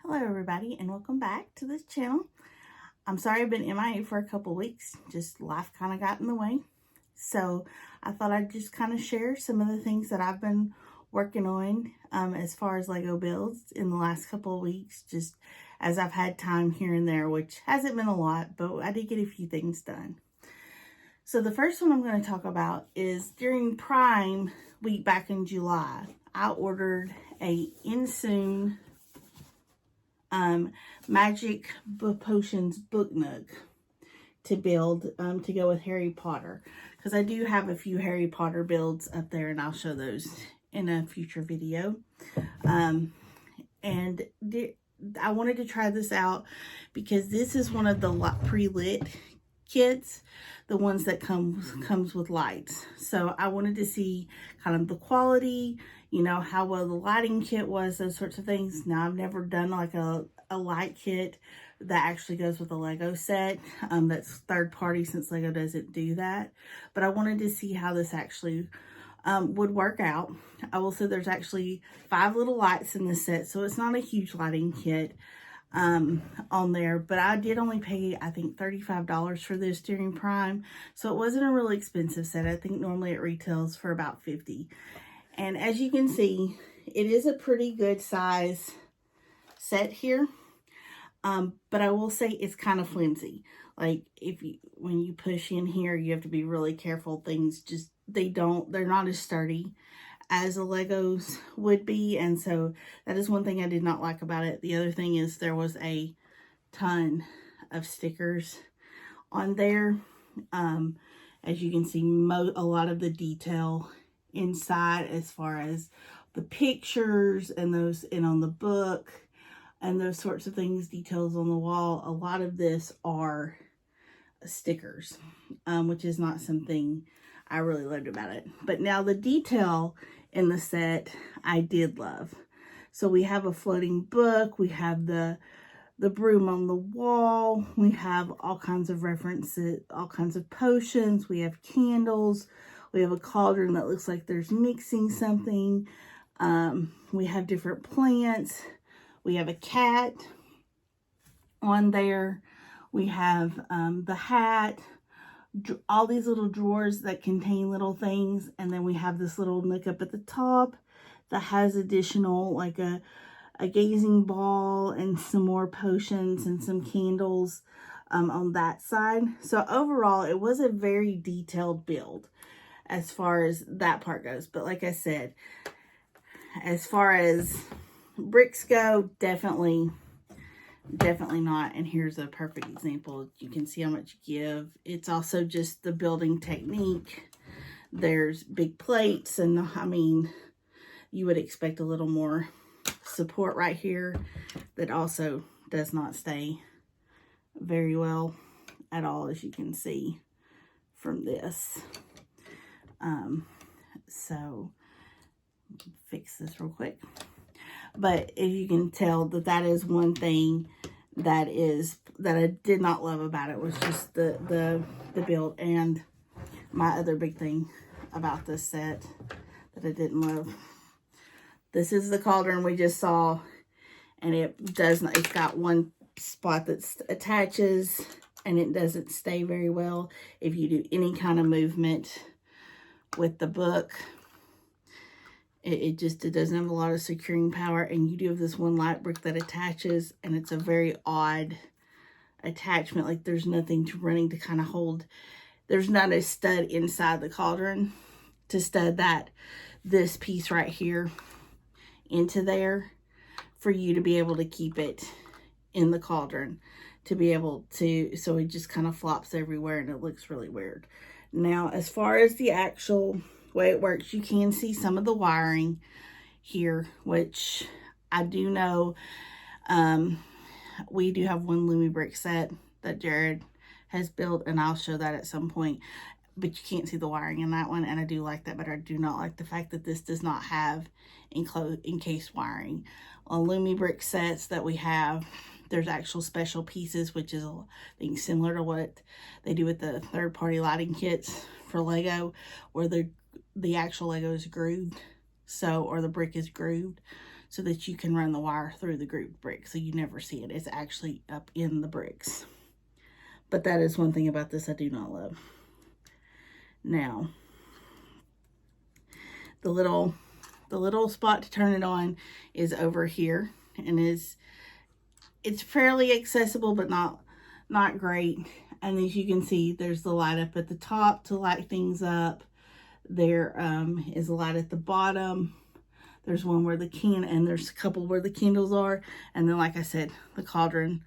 Hello everybody and welcome back to this channel. I'm sorry I've been MIA for a couple weeks, just life kind of got in the way. So I thought I'd just kind of share some of the things that I've been working on as far as Lego builds in the last couple of weeks, just as I've had time here and there, which hasn't been a lot, but I did get a few things done. So the first one I'm going to talk about is during Prime week back in July, I ordered a Insoon Magic Potions book nook to build to go with Harry Potter, because I do have a few Harry Potter builds up there and I'll show those in a future video. And I wanted to try this out because this is one of the pre-lit kits, the ones that comes with lights. So I wanted to see kind of the quality, you know, how well the lighting kit was, those sorts of things. Now I've never done like a light kit that actually goes with a Lego set. That's third party since Lego doesn't do that. But I wanted to see how this actually would work out. I will say there's actually 5 little lights in this set, so it's not a huge lighting kit on there, but I did only pay, I think, $35 for this during Prime, so it wasn't a really expensive set. I think normally it retails for about $50. And as you can see, it is a pretty good size set here, but I will say it's kind of flimsy. Like when you push in here, you have to be really careful. Things just, they're not as sturdy as the Legos would be, and so that is one thing I did not like about it. The other thing is there was a ton of stickers on there. As you can see, a lot of the detail inside as far as the pictures and those, and on the book and those sorts of things, details on the wall, a lot of this are stickers, which is not something I really loved about it. But now the detail in the set I did love. So we have a floating book, we have the broom on the wall, we have all kinds of references, all kinds of potions, we have candles, we have a cauldron that looks like there's mixing something, we have different plants, we have a cat on there, we have the hat, all these little drawers that contain little things, and then we have this little nook up at the top that has additional, like a gazing ball and some more potions and some candles on that side. So overall, it was a very detailed build as far as that part goes. But like I said, as far as bricks go, definitely not. And here's a perfect example. You can see how much give. It's also just the building technique. There's big plates, and I mean, you would expect a little more support right here that also does not stay very well at all, as you can see from this. So fix this real quick. But if you can tell, that is one thing that I did not love about it, was just the build. And my other big thing about this set that I didn't love, this is the cauldron we just saw, and it's got one spot that attaches, and it doesn't stay very well if you do any kind of movement with the book. It doesn't have a lot of securing power, and you do have this one light brick that attaches, and it's a very odd attachment. Like there's nothing running to kind of hold. There's not a stud inside the cauldron to stud this piece right here into there for you to be able to keep it in the cauldron, to be able to, so it just kind of flops everywhere and it looks really weird. Now, as far as the actual way it works, you can see some of the wiring here, which I do know we do have one Lumi brick set that Jared has built, and I'll show that at some point, but you can't see the wiring in that one, and I do like that, but I do not like the fact that this does not have encased wiring. On Lumi brick sets that we have, there's actual special pieces, which is I think similar to what they do with the third-party lighting kits for Lego, where the actual Lego is grooved, so, or the brick is grooved. so that you can run the wire through the group brick so you never see it. It's actually up in the bricks. But that is one thing about this I do not love. Now, the little spot to turn it on is over here, and it's fairly accessible but not great. And as you can see, there's the light up at the top to light things up. There is a light at the bottom. There's one where and there's a couple where the candles are. And then, like I said, the cauldron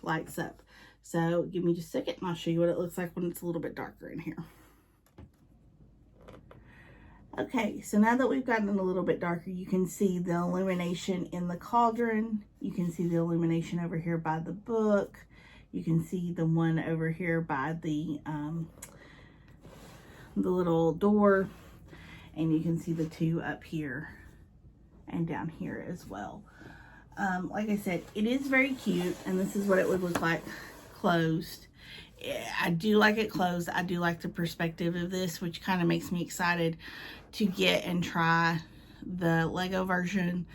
lights up. So give me just a second and I'll show you what it looks like when it's a little bit darker in here. Okay, so now that we've gotten it a little bit darker, you can see the illumination in the cauldron. You can see the illumination over here by the book. You can see the one over here by the little door. And you can see the two up here and down here as well. Like I said, it is very cute, and this is what it would look like closed. I do like it closed. I do like the perspective of this, which kind of makes me excited to get and try the Lego version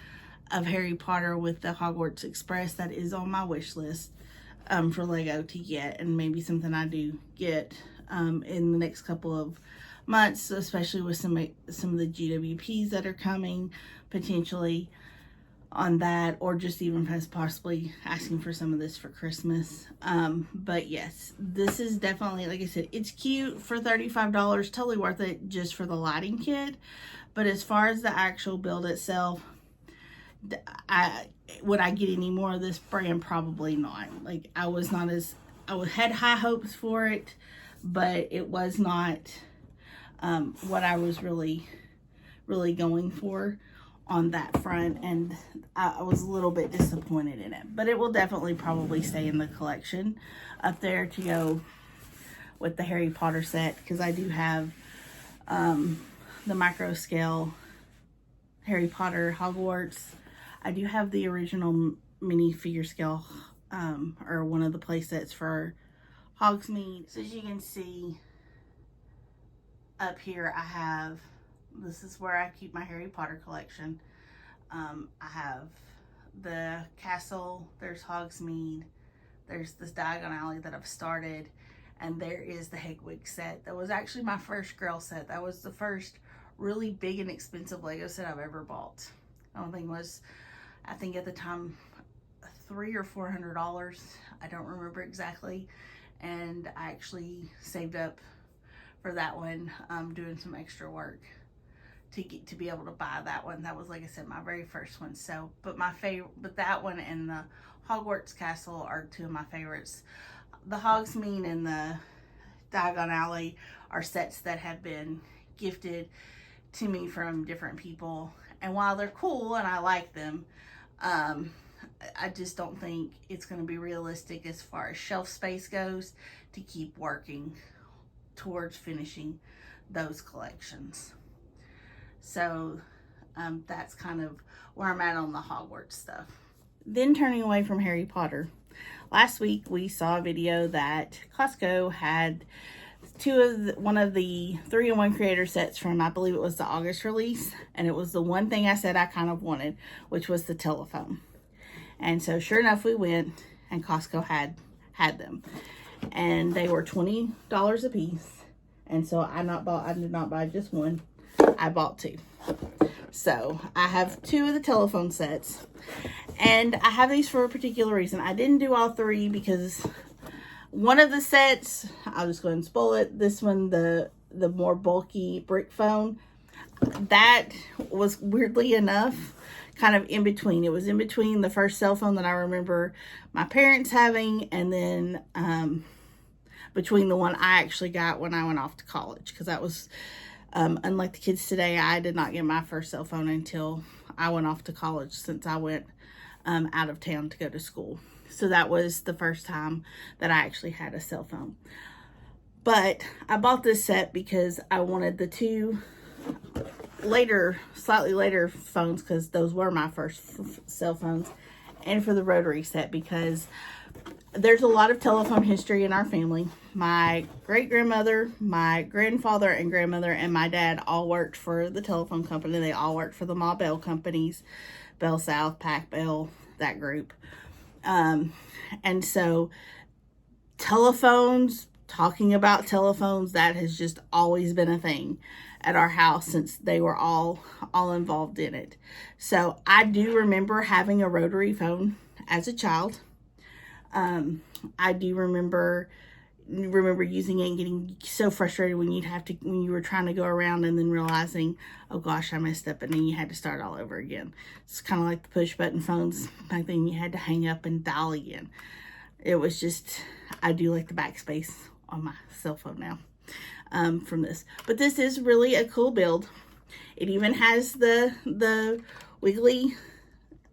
of Harry Potter with the Hogwarts Express. That is on my wish list for Lego to get, and maybe something I do get in the next couple of months, especially with some of the GWPs that are coming potentially on that, or just even possibly asking for some of this for Christmas. But yes, this is definitely, like I said, it's cute for $35, totally worth it just for the lighting kit. But as far as the actual build itself, would I get any more of this brand? Probably not. Like, I had high hopes for it, but it was not what I was really going for on that front, and I was a little bit disappointed in it. But it will definitely probably stay in the collection up there to go with the Harry Potter set, because I do have the micro scale Harry Potter Hogwarts. I do have the original mini figure scale or one of the play sets for Hogsmeade. So as you can see up here, I have, this is where I keep my Harry Potter collection. I have the castle, there's Hogsmeade, there's this Diagon Alley that I've started, and there is the Hedwig set. That was actually my first girl set. That was the first really big and expensive Lego set I've ever bought. The only thing was, I think at the time, $300 or $400. I don't remember exactly. And I actually saved up for that one, doing some extra work to be able to buy that one. That was, like I said, my very first one. So, but that one and the Hogwarts Castle are two of my favorites. The Hogsmeade and the Diagon Alley are sets that have been gifted to me from different people. And while they're cool and I like them, I just don't think it's going to be realistic as far as shelf space goes to keep working towards finishing those collections. So that's kind of where I'm at on the Hogwarts stuff. Then turning away from Harry Potter, last week we saw a video that Costco had one of the 3-in-1 creator sets from, I believe it was the August release, and it was the one thing I said I kind of wanted, which was the telephone. And so sure enough, we went, and Costco had them, and they were $20 a piece. And so I did not buy just one, I bought two. So I have two of the telephone sets, and I have these for a particular reason. I didn't do all three because one of the sets, I'll just go ahead and spoil it. This one, the more bulky brick phone, that was weirdly enough kind of in between. It was in between the first cell phone that I remember my parents having, and then between the one I actually got when I went off to college. Because that was, unlike the kids today, I did not get my first cell phone until I went off to college, since I went out of town to go to school. So that was the first time that I actually had a cell phone. But I bought this set because I wanted the two slightly later phones, because those were my first cell phones, and for the rotary set because there's a lot of telephone history in our family. My great-grandmother, my grandfather and grandmother, and my dad all worked for the telephone company. They all worked for the Ma Bell companies, Bell South, Pac Bell, that group. And so telephones, talking about telephones, that has just always been a thing at our house since they were all involved in it. So I do remember having a rotary phone as a child. I do remember using it and getting so frustrated when when you were trying to go around and then realizing, oh gosh, I messed up, and then you had to start all over again. It's kind of like the push button phones back then. You had to hang up and dial again. It was just, I do like the backspace on my cell phone now from this. But this is really a cool build. It even has the wiggly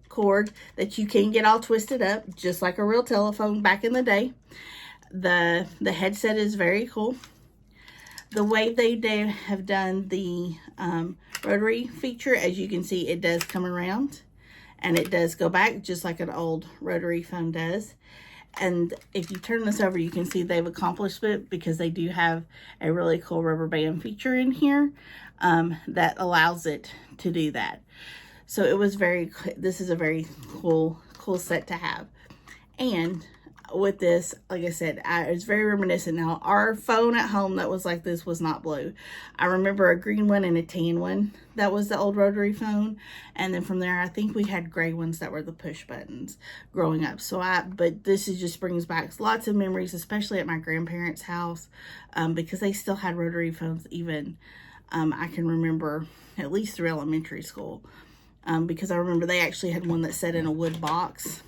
cord that you can get all twisted up, just like a real telephone back in the day. The headset is very cool. The way they have done the rotary feature, as you can see, it does come around and it does go back just like an old rotary phone does. And if you turn this over, you can see they've accomplished it because they do have a really cool rubber band feature in here that allows it to do that. So it was this is a very cool set to have. And with this, like I said, it's very reminiscent. Now, our phone at home that was like this was not blue. I remember a green one and a tan one. That was the old rotary phone. And then from there, I think we had gray ones that were the push buttons growing up. But this just brings back lots of memories, especially at my grandparents' house, because they still had rotary phones even, I can remember at least through elementary school. Because I remember they actually had one that sat in a wood box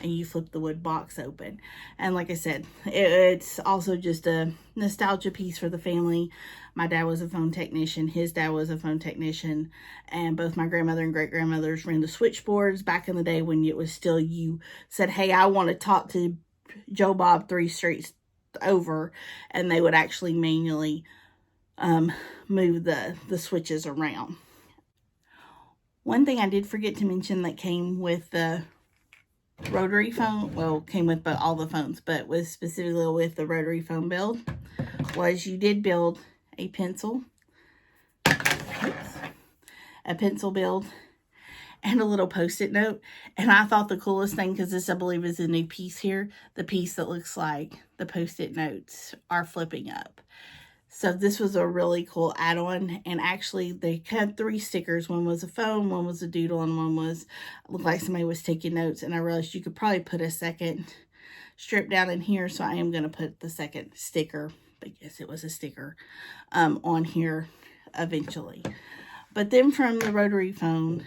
and you flip the wood box open. And like I said, it's also just a nostalgia piece for the family. My dad was a phone technician. His dad was a phone technician. And both my grandmother and great-grandmothers ran the switchboards back in the day when it was still, you said, hey, I want to talk to Joe Bob 3 streets over. And they would actually manually move the switches around. One thing I did forget to mention that came with the rotary phone, well, came with all the phones, but was specifically with the rotary phone build, was you did build a pencil, a pencil build, and a little post-it note. And I thought the coolest thing, because this I believe is a new piece here, the piece that looks like the post-it notes are flipping up. So this was a really cool add-on, and actually they had 3 stickers. One was a phone, one was a doodle, and one looked like somebody was taking notes. And I realized you could probably put a second strip down in here, so I am going to put the second sticker, but yes, it was a sticker, on here eventually. But then from the rotary phone,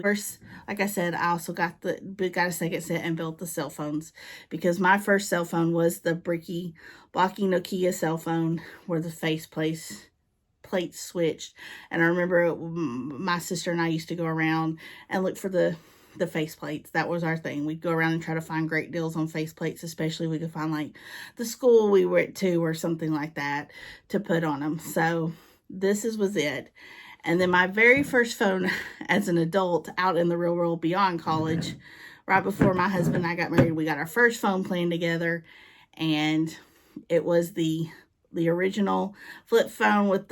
first, like I said, I also got a second set and built the cell phones, because my first cell phone was the blocky Nokia cell phone where the face plates switched. And I remember my sister and I used to go around and look for the face plates. That was our thing. We'd go around and try to find great deals on face plates, especially if we could find like the school we went to or something like that to put on them. So this was it. And then my very first phone as an adult out in the real world beyond college, right before my husband and I got married, we got our first phone plan together. And it was the original flip phone with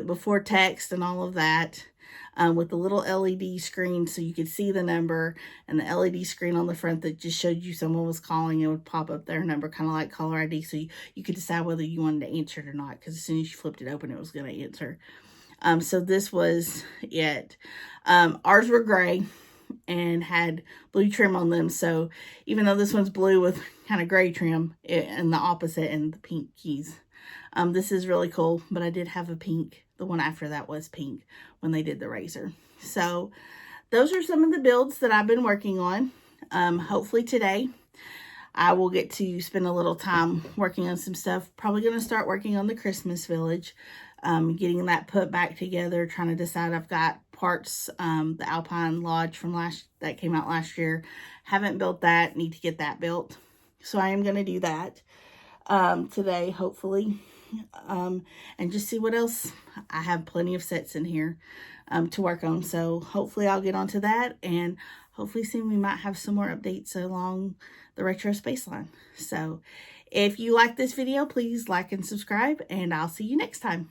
before text and all of that, with the little LED screen so you could see the number, and the LED screen on the front that just showed you someone was calling. It would pop up their number, kind of like caller ID, so you could decide whether you wanted to answer it or not, because as soon as you flipped it open, it was going to answer. So this was it. Ours were gray and had blue trim on them. So even though this one's blue with kind of gray trim and the opposite and the pink keys, this is really cool. But I did have a pink. The one after that was pink when they did the Razor. So those are some of the builds that I've been working on. Hopefully today I will get to spend a little time working on some stuff. Probably going to start working on the Christmas Village. Getting that put back together, trying to decide. I've got parts, the Alpine Lodge from that came out last year. Haven't built that, need to get that built. So I am going to do that today, hopefully. and just see what else. I have plenty of sets in here to work on. So hopefully I'll get onto that, and hopefully soon we might have some more updates along the retro space line. So if you like this video, please like and subscribe, and I'll see you next time.